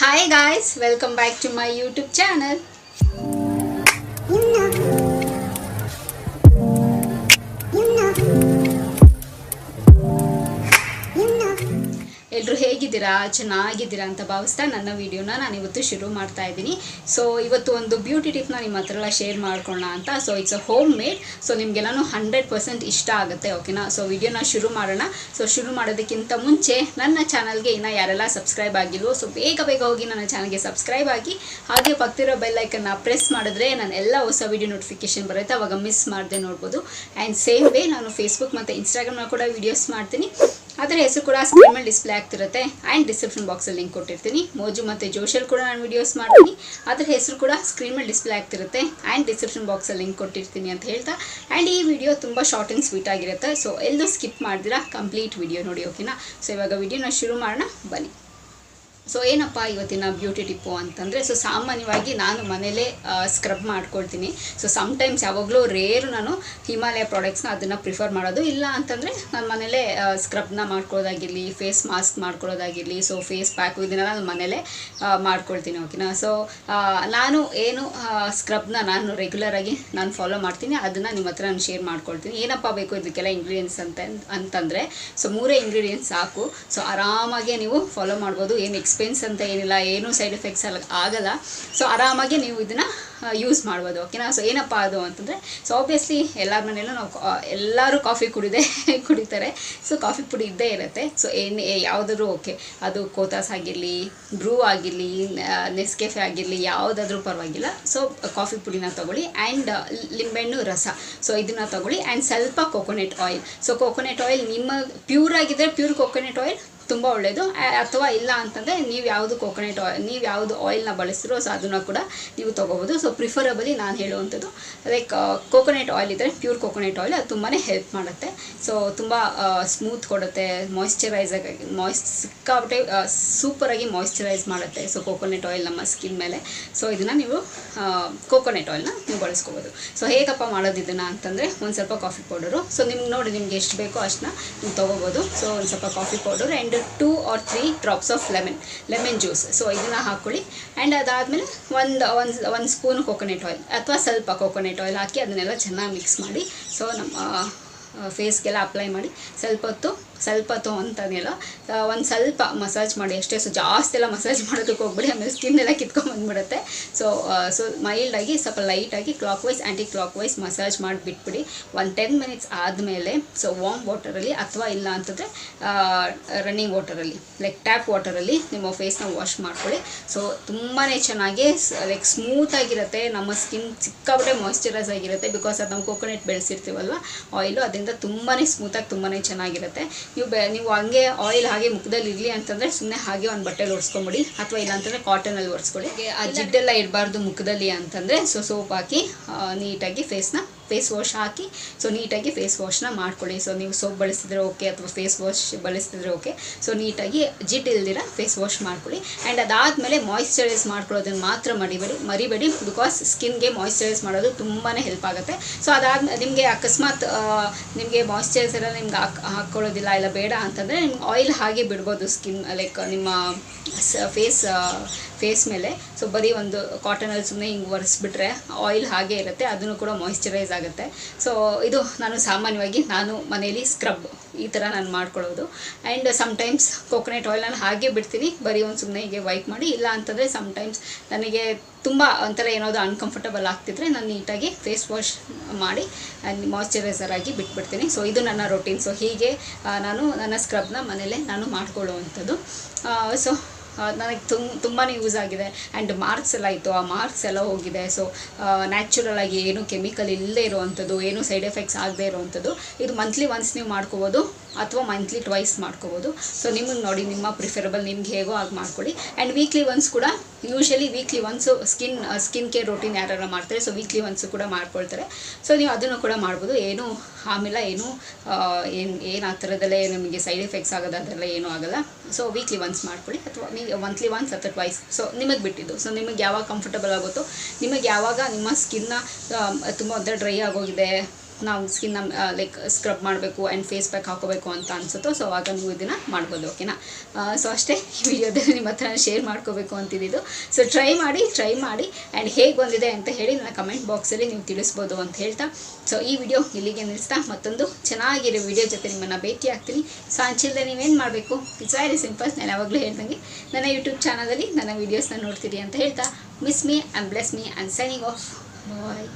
Hi guys, welcome back to my YouTube channel. ಎಲ್ಲರೂ ಹೇಗಿದ್ದೀರಾ, ಚೆನ್ನಾಗಿದ್ದೀರಾ ಅಂತ ಭಾವಿಸ್ತಾ ನನ್ನ ವಿಡಿಯೋನ ನಾನು ಇವತ್ತು ಶುರು ಮಾಡ್ತಾ ಇದ್ದೀನಿ. ಸೊ ಇವತ್ತು ಒಂದು ಬ್ಯೂಟಿ ಟಿಪ್ನ ನಿಮ್ಮ ಹತ್ರ ಎಲ್ಲ ಶೇರ್ ಮಾಡ್ಕೊಳ್ಳೋಣ ಅಂತ. So it's a home made. So ನಿಮಗೆಲ್ಲನೂ 100% ಇಷ್ಟ ಆಗುತ್ತೆ, ಓಕೆನಾ? ಸೊ ವಿಡಿಯೋನ ಶುರು ಮಾಡೋಣ. ಸೊ ಶುರು ಮಾಡೋದಕ್ಕಿಂತ ಮುಂಚೆ ನನ್ನ ಚಾನಲ್ಗೆ ಇನ್ನು ಯಾರೆಲ್ಲ ಸಬ್ಸ್ಕ್ರೈಬ್ ಆಗಿಲ್ವೋ ಸೊ ಬೇಗ ಹೋಗಿ ನನ್ನ ಚಾನಲ್ಗೆ ಸಬ್ಸ್ಕ್ರೈಬ್ ಆಗಿ, ಹಾಗೆ ಪಕ್ಕದಿರೋ ಬೆಲ್ ಐಕನ್ನ ಪ್ರೆಸ್ ಮಾಡಿದ್ರೆ ನಾನು ಎಲ್ಲ ಹೊಸ ವಿಡಿಯೋ ನೋಟಿಫಿಕೇಶನ್ ಬರುತ್ತೆ, ಅವಾಗ ಮಿಸ್ ಮಾಡದೆ ನೋಡ್ಬೋದು. ಆ್ಯಂಡ್ ಸೇಮ್ ವೇ ನಾನು ಫೇಸ್ಬುಕ್ ಮತ್ತು ಇನ್ಸ್ಟಾಗ್ರಾಮ್ನ ಕೂಡ ವೀಡಿಯೋಸ್ ಮಾಡ್ತೀನಿ. ಅದರ ಹೆಸರು ಕೂಡ ಸ್ಕ್ರೀನ್ ಮೇಲೆ ಡಿಸ್ಪ್ಲೇ ಆಗ್ತಿರುತ್ತೆ. ಆ್ಯಂಡ್ ಡಿಸ್ಕ್ರಿಪ್ಷನ್ ಬಾಕ್ಸಲ್ಲಿ ಲಿಂಕ್ ಕೊಟ್ಟಿರ್ತೀನಿ. ಮೋಜು ಮತ್ತು ಜೋಶಲ್ಲಿ ಕೂಡ ನಾನು ವೀಡಿಯೋಸ್ ಮಾಡ್ತೀನಿ, ಅದರ ಹೆಸರು ಕೂಡ ಸ್ಕ್ರೀನ್ ಮೇಲೆ ಡಿಸ್ಪ್ಲೇ ಆಗ್ತಿರುತ್ತೆ. ಆ್ಯಂಡ್ ಡಿಸ್ಕ್ರಿಪ್ಷನ್ ಬಾಕ್ಸಲ್ಲಿ ಲಿಂಕ್ ಕೊಟ್ಟಿರ್ತೀನಿ ಅಂತ ಹೇಳ್ತಾ, ಆ್ಯಂಡ್ ಈ ವಿಡಿಯೋ ತುಂಬ ಶಾರ್ಟ್ ಆ್ಯಂಡ್ ಸ್ವೀಟ್ ಆಗಿರುತ್ತೆ. ಸೊ ಎಲ್ಲೂ ಸ್ಕಿಪ್ ಮಾಡ್ದಿರಾ ಕಂಪ್ಲೀಟ್ ವಿಡಿಯೋ ನೋಡಿ, ಓಕೆನಾ? ಸೊ ಇವಾಗ ವಿಡಿಯೋನ ಶುರು ಮಾಡೋಣ, ಬನ್ನಿ. ಸೊ ಏನಪ್ಪ ಇವತ್ತಿನ ಬ್ಯೂಟಿ ಟಿಪ್ಪು ಅಂತಂದರೆ, ಸೊ ಸಾಮಾನ್ಯವಾಗಿ ನಾನು ಮನೇಲೇ ಸ್ಕ್ರಬ್ ಮಾಡ್ಕೊಳ್ತೀನಿ. ಸೊ ಸಮ್ಟೈಮ್ಸ್ ಯಾವಾಗಲೂ ರೇರು ನಾನು ಹಿಮಾಲಯ ಪ್ರಾಡಕ್ಟ್ಸ್ನ ಅದನ್ನು ಪ್ರಿಫರ್ ಮಾಡೋದು. ಇಲ್ಲ ಅಂತಂದರೆ ನಾನು ಮನೇಲೇ ಸ್ಕ್ರಬ್ನ ಮಾಡ್ಕೊಳ್ಳೋದಾಗಿರಲಿ, ಫೇಸ್ ಮಾಸ್ಕ್ ಮಾಡ್ಕೊಳ್ಳೋದಾಗಿರಲಿ, ಸೊ ಫೇಸ್ ಪ್ಯಾಕು ಇದನ್ನೆಲ್ಲ ನಾನು ಮನೇಲೇ ಮಾಡ್ಕೊಳ್ತೀನಿ, ಓಕೆನಾ? ಸೊ ನಾನು ಏನು ಸ್ಕ್ರಬ್ನ ನಾನು ರೆಗ್ಯುಲರಾಗಿ ನಾನು ಫಾಲೋ ಮಾಡ್ತೀನಿ, ಅದನ್ನು ನಿಮ್ಮ ಹತ್ರ ನಾನು ಶೇರ್ ಮಾಡ್ಕೊಳ್ತೀನಿ. ಏನಪ್ಪ ಬೇಕು ಇದಕ್ಕೆಲ್ಲ ಇಂಗ್ರೀಡಿಯೆಂಟ್ಸ್ ಅಂತಂದರೆ, ಸೊ 3 ಇಂಗ್ರೀಡಿಯೆಂಟ್ಸ್ ಸಾಕು. ಸೊ ಆರಾಮಾಗೆ ನೀವು ಫಾಲೋ ಮಾಡ್ಬೋದು. ಏನು ಎಕ್ಸ್ಪೆನ್ಸ್ ಅಂತ ಏನಿಲ್ಲ, ಏನೂ ಸೈಡ್ ಎಫೆಕ್ಟ್ಸ್ ಆಗಲ್ಲ. ಸೊ ಆರಾಮಾಗಿ ನೀವು ಇದನ್ನು ಯೂಸ್ ಮಾಡ್ಬೋದು, ಓಕೆನಾ? ಸೊ ಏನಪ್ಪ ಅದು ಅಂತಂದರೆ, ಸೊ ಆಬ್ವಿಯಸ್ಲಿ ಎಲ್ಲರ ಮನೆಯಲ್ಲೂ ನಾವು ಎಲ್ಲರೂ ಕಾಫಿ ಕುಡಿತಾರೆ. ಸೊ ಕಾಫಿ ಪುಡಿ ಇದ್ದೇ ಇರುತ್ತೆ. ಸೊ ಯಾವುದಾದ್ರೂ ಓಕೆ, ಅದು ಕೋತಾಸ್ ಆಗಿರಲಿ, ಬ್ರೂ ಆಗಿರಲಿ, ನೆಸ್ಕೆಫೆ ಆಗಿರಲಿ, ಯಾವುದಾದ್ರೂ ಪರವಾಗಿಲ್ಲ. ಸೊ ಕಾಫಿ ಪುಡಿನ ತೊಗೊಳ್ಳಿ. ಆ್ಯಂಡ್ ಲಿಂಬೆಹಣ್ಣು ರಸ, ಸೊ ಇದನ್ನು ತೊಗೊಳ್ಳಿ. ಆ್ಯಂಡ್ ಸ್ವಲ್ಪ coconut oil. So coconut oil ನಿಮ್ಮ ಪ್ಯೂರ್ ಆಗಿದ್ದರೆ ಪ್ಯೂರ್ ಕೋಕೋನಟ್ ಆಯಿಲ್ ತುಂಬ ಒಳ್ಳೆಯದು. ಅಥವಾ ಇಲ್ಲ ಅಂತಂದರೆ ನೀವು ಯಾವುದು ಆಯಿಲ್ನ ಬಳಸ್ತಿರೋ ಸೊ ಅದನ್ನು ಕೂಡ ನೀವು ತೊಗೋಬೋದು. ಸೊ ಪ್ರಿಫರಬಲಿ ನಾನು ಹೇಳುವಂಥದ್ದು ಲೈಕ್ ಕೋಕೋನಟ್ ಆಯಿಲ್ ಇದ್ದರೆ ಪ್ಯೂರ್ ಕೋಕೋನಟ್ ಆಯಿಲ್, ಅದು ತುಂಬಾ ಹೆಲ್ಪ್ ಮಾಡುತ್ತೆ. ಸೊ ತುಂಬ ಸ್ಮೂತ್ ಕೊಡುತ್ತೆ, ಸಿಕ್ಕಾಬಿಟ್ಟೆ ಸೂಪರಾಗಿ ಮಾಯ್ಶ್ಚರೈಸ್ ಮಾಡುತ್ತೆ. ಸೊ ಕೋಕೋನಟ್ ಆಯಿಲ್ ನಮ್ಮ ಸ್ಕಿನ್ ಮೇಲೆ. ಸೊ ಇದನ್ನು ನೀವು ಕೋಕೋನಟ್ ಆಯಿಲ್ನ ನೀವು ಬಳಸ್ಕೋಬೋದು. ಸೊ ಹೇಗಪ್ಪ ಮಾಡೋದು ಇದನ್ನು ಅಂತಂದರೆ, ಒಂದು ಸ್ವಲ್ಪ ಕಾಫಿ ಪೌಡರು. ಸೊ ನಿಮ್ಗೆ ನಿಮ್ಗೆ ಎಷ್ಟು ಬೇಕೋ ಅಷ್ಟನ್ನ ನೀವು ತೊಗೋಬೋದು. ಸೊ ಒಂದು ಸ್ವಲ್ಪ coffee powder and 2 or 3 drops of lemon juice. So ಇದನ್ನು ಹಾಕ್ಕೊಳ್ಳಿ. ಆ್ಯಂಡ್ ಅದಾದಮೇಲೆ ಒಂದು ಸ್ಪೂನ್ ಕೋಕೋನಟ್ ಆಯಿಲ್ ಅಥವಾ ಸ್ವಲ್ಪ ಕೋಕೋನಟ್ ಆಯಿಲ್ ಹಾಕಿ ಅದನ್ನೆಲ್ಲ ಚೆನ್ನಾಗಿ ಮಿಕ್ಸ್ ಮಾಡಿ, ಸೊ ನಮ್ಮ ಫೇಸ್ಗೆಲ್ಲ ಅಪ್ಲೈ ಮಾಡಿ ಸ್ವಲ್ಪ ಹೊತ್ತು ಅಂತನೆಲ್ಲ ಒಂದು ಸ್ವಲ್ಪ ಮಸಾಜ್ ಮಾಡಿ ಅಷ್ಟೇ. ಸೊ ಜಾಸ್ತಿ ಎಲ್ಲ ಮಸಾಜ್ ಮಾಡೋದಕ್ಕೆ ಹೋಗ್ಬೇಡಿ, ಆಮೇಲೆ ಸ್ಕಿನ್ ಎಲ್ಲ ಕಿತ್ಕೊಂಡ್ಬಂದ್ಬಿಡುತ್ತೆ. ಸೊ ಮೈಲ್ಡಾಗಿ ಸ್ವಲ್ಪ ಲೈಟಾಗಿ clockwise anticlockwise massage ಮಾಡಿ ಬಿಟ್ಬಿಡಿ. ಒಂದು 10 ಮಿನಿಟ್ಸ್ ಆದಮೇಲೆ ಸೊ ವಾರ್ಮ್ ವಾಟರಲ್ಲಿ ಅಥವಾ ಇಲ್ಲ ಅಂತಂದರೆ ರನ್ನಿಂಗ್ ವಾಟರಲ್ಲಿ ಲೈಕ್ ಟ್ಯಾಪ್ ವಾಟರಲ್ಲಿ ನಿಮ್ಮ ಫೇಸ್ನ ವಾಶ್ ಮಾಡ್ಕೊಳ್ಳಿ. ಸೊ ತುಂಬಾ ಚೆನ್ನಾಗಿ ಲೈಕ್ ಸ್ಮೂತಾಗಿರುತ್ತೆ, ನಮ್ಮ ಸ್ಕಿನ್ ಸಿಕ್ಕಾಬಿಟ್ಟೆ ಮಾಯ್ಶ್ಚರೈಸ್ ಆಗಿರುತ್ತೆ. ಬಿಕಾಸ್ ಅದು ನಾವು ಕೋಕೋನಟ್ ಬೆಳೆಸಿರ್ತೀವಲ್ವ ಆಯಿಲು, ಅದರಿಂದ ತುಂಬಾ ಸ್ಮೂತಾಗಿ ತುಂಬಾ ಚೆನ್ನಾಗಿರುತ್ತೆ. ನೀವು ಹಂಗೆ ಆಯಿಲ್ ಹಾಗೆ ಮುಖದಲ್ಲಿ ಇರಲಿ ಅಂತಂದರೆ ಸುಮ್ಮನೆ ಹಾಗೆ ಒಂದು ಬಟ್ಟೆಲಿ ಒರೆಸ್ಕೊಂಬಿಡಿ, ಅಥವಾ ಇಲ್ಲ ಅಂತಂದರೆ ಕಾಟನಲ್ಲಿ ಒರೆಸ್ಕೊಳ್ಳಿ. ಆ ಜಿಡ್ಡೆಲ್ಲ ಇಡಬಾರ್ದು ಮುಖದಲ್ಲಿ ಅಂತಂದರೆ ಸೊ ಸೋಪ್ ಹಾಕಿ ನೀಟಾಗಿ ಫೇಸ್ ವಾಶ್ ಹಾಕಿ ಸೊ ನೀಟಾಗಿ ಫೇಸ್ ವಾಶ್ನ ಮಾಡ್ಕೊಳ್ಳಿ. ಸೊ ನೀವು ಸೋಪ್ ಬಳಸಿದ್ರೆ ಓಕೆ, ಅಥವಾ ಫೇಸ್ ವಾಶ್ ಬಳಸಿದ್ರೆ ಓಕೆ. ಸೊ ನೀಟಾಗಿ ಜಿಡ್ ಇಲ್ದಿರ ಫೇಸ್ ವಾಶ್ ಮಾಡ್ಕೊಳ್ಳಿ. ಆ್ಯಂಡ್ ಅದಾದಮೇಲೆ ಮಾಯ್ಶ್ಚರೈಸ್ ಮಾಡ್ಕೊಳ್ಳೋದನ್ನು ಮಾತ್ರ ಮರಿಬೇಡಿ. ಬಿಕಾಸ್ ಸ್ಕಿನ್ಗೆ ಮಾಯ್ಶ್ಚರೈಸ್ ಮಾಡೋದು ತುಂಬಾ ಹೆಲ್ಪ್ ಆಗುತ್ತೆ. ಸೊ ಅದಾದ್ಮೇಲೆ ನಿಮಗೆ ಅಕಸ್ಮಾತ್ ನಿಮಗೆ ಮಾಯ್ಶ್ಚರೈಸರ್ ನಿಮ್ಗೆ ಹಾಕ್ಕೊಳ್ಳೋದಿಲ್ಲ ಇಲ್ಲ ಬೇಡ ಅಂತಂದರೆ ನಿಮ್ಗೆ ಆಯಿಲ್ ಹಾಗೆ ಬಿಡ್ಬೋದು ಸ್ಕಿನ್ ಲೈಕ್ ನಿಮ್ಮ ಫೇಸ್ ಮೇಲೆ. ಸೊ ಬರೀ ಒಂದು ಕಾಟನಲ್ಲಿ ಸುಮ್ಮನೆ ಹಿಂಗೆ ಒರೆಸ್ಬಿಟ್ರೆ ಆಯಿಲ್ ಹಾಗೆ ಇರುತ್ತೆ, ಅದನ್ನು ಕೂಡ ಮಾಯ್ಶ್ಚರೈಸ್ ಆಗುತ್ತೆ. ಸೊ ಇದು ನಾನು ಮನೇಲಿ ಸ್ಕ್ರಬ್ ಈ ಥರ ನಾನು ಮಾಡ್ಕೊಳ್ಳೋದು. ಆ್ಯಂಡ್ ಸಮ್ಟೈಮ್ಸ್ ಕೋಕೋನಟ್ ಆಯಿಲ್ ನಾನು ಹಾಗೆ ಬಿಡ್ತೀನಿ, ಬರೀ ಒಂದು ಸುಮ್ಮನೆ ಹೀಗೆ ವೈಪ್ ಮಾಡಿ. ಇಲ್ಲ ಅಂತಂದರೆ ಸಮ್ಟೈಮ್ಸ್ ನನಗೆ ತುಂಬ ಒಂಥರ ಏನಾದರೂ ಅನ್ಕಂಫರ್ಟಬಲ್ ಆಗ್ತಿದ್ರೆ ನಾನು ನೀಟಾಗಿ ಫೇಸ್ ವಾಶ್ ಮಾಡಿ ಮಾಯ್ಶ್ಚರೈಸರ್ ಆಗಿ ಬಿಟ್ಬಿಡ್ತೀನಿ. ಸೊ ಇದು ನನ್ನ ರೊಟೀನ್. ಸೊ ಹೀಗೆ ನಾನು ನನ್ನ ಸ್ಕ್ರಬ್ನ ಮನೇಲೇ ನಾನು ಮಾಡ್ಕೊಳ್ಳುವಂಥದ್ದು. ಸೊ ನನಗೆ ತುಂಬಾ ಯೂಸ್ ಆಗಿದೆ. ಆ್ಯಂಡ್ ಮಾರ್ಕ್ಸ್ ಎಲ್ಲ ಇತ್ತು, ಆ ಮಾರ್ಕ್ಸ್ ಎಲ್ಲ ಹೋಗಿದೆ. ಸೊ ನ್ಯಾಚುರಲಾಗಿ ಏನು ಕೆಮಿಕಲ್ ಇಲ್ಲದೇ ಇರುವಂಥದ್ದು, ಏನು ಸೈಡ್ ಎಫೆಕ್ಟ್ಸ್ ಆಗದೆ ಇರುವಂಥದ್ದು. ಇದು ಮಂತ್ಲಿ ಒನ್ಸ್ ನೀವು ಮಾಡ್ಕೋಬೋದು ಅಥವಾ ಮಂತ್ಲಿ ಟ್ವೈಸ್ ಮಾಡ್ಕೋಬೋದು. ಸೊ ನಿಮಗೆ ನೋಡಿ, ನಿಮ್ಮ ಪ್ರಿಫರಬಲ್ ನಿಮ್ಗೆ ಹೇಗೋ ಆಗಿ ಮಾಡ್ಕೊಳ್ಳಿ. ಆ್ಯಂಡ್ ವೀಕ್ಲಿ ಒನ್ಸ್ ಕೂಡ, usually weekly once skin care routine ಯಾರು ಮಾಡ್ತಾರೆ ಸೊ ವೀಕ್ಲಿ ಒನ್ಸು ಕೂಡ ಮಾಡ್ಕೊಳ್ತಾರೆ. ಸೊ ನೀವು ಅದನ್ನು ಕೂಡ ಮಾಡ್ಬೋದು. ಏನು ಆಮೇಲೆ ಏನು ಆ ಥರದಲ್ಲೇ ನಿಮಗೆ ಸೈಡ್ ಎಫೆಕ್ಟ್ಸ್ ಆಗೋದು ಅದೆಲ್ಲ ಏನೂ ಆಗೋಲ್ಲ. ಸೊ ವೀಕ್ಲಿ ಒನ್ಸ್ ಮಾಡ್ಕೊಳ್ಳಿ, ಅಥವಾ ಮಂತ್ಲಿ ಒನ್ಸ್ ಅಥವಾ ಟ್ವೈಸ್. ಸೊ ನಿಮಗೆ ಬಿಟ್ಟಿದ್ದು. ಸೊ ನಿಮಗೆ ಯಾವಾಗ ಕಂಫರ್ಟಬಲ್ ಆಗುತ್ತೋ, ನಿಮಗೆ ಯಾವಾಗ ನಿಮ್ಮ ಸ್ಕಿನ್ನ ತುಂಬ ಡ್ರೈ ಆಗೋಗಿದೆ, ನಾವು ಸ್ಕಿನ್ನ ಲೈಕ್ ಸ್ಕ್ರಬ್ ಮಾಡಬೇಕು ಆ್ಯಂಡ್ ಫೇಸ್ ಪ್ಯಾಕ್ ಹಾಕೋಬೇಕು ಅಂತ ಅನಿಸುತ್ತೋ ಸೊ ಆವಾಗ ನೀವು ಇದನ್ನು ಮಾಡ್ಬೋದು. ಓಕೆನಾ. ಸೊ ಅಷ್ಟೇ ಈ ವಿಡಿಯೋದಲ್ಲಿ ನಿಮ್ಮ ಹತ್ರ ಶೇರ್ ಮಾಡ್ಕೋಬೇಕು ಅಂತಿದ್ದು. ಸೊ ಟ್ರೈ ಮಾಡಿ ಆ್ಯಂಡ್ ಹೇಗೆ ಬಂದಿದೆ ಅಂತ ಹೇಳಿ ನನ್ನ ಕಮೆಂಟ್ ಬಾಕ್ಸಲ್ಲಿ ನೀವು ತಿಳಿಸ್ಬೋದು ಅಂತ ಹೇಳ್ತಾ, ಸೊ ಈ ವಿಡಿಯೋ ಇಲ್ಲಿಗೆ ನಿಲ್ಲಿಸ್ತಾ ಮತ್ತೊಂದು ಚೆನ್ನಾಗಿರೋ ವಿಡಿಯೋ ಜೊತೆ ನಿಮ್ಮನ್ನು ಭೇಟಿ ಆಗ್ತೀನಿ. ಸೊ ಅಂಚಿಲ್ಲದೆ ನೀವೇನು ಮಾಡಬೇಕು, ಇಟ್ಸ್ ವೆರಿ ಸಿಂಪಲ್. ನಾನು ಯಾವಾಗಲೂ ಹೇಳ್ದಂಗೆ ನನ್ನ ಯೂಟ್ಯೂಬ್ ಚಾನಲಲ್ಲಿ ನನ್ನ ವೀಡಿಯೋಸ್ನ ನೋಡ್ತೀರಿ ಅಂತ ಹೇಳ್ತಾ, miss me and bless me and signing off. Bye.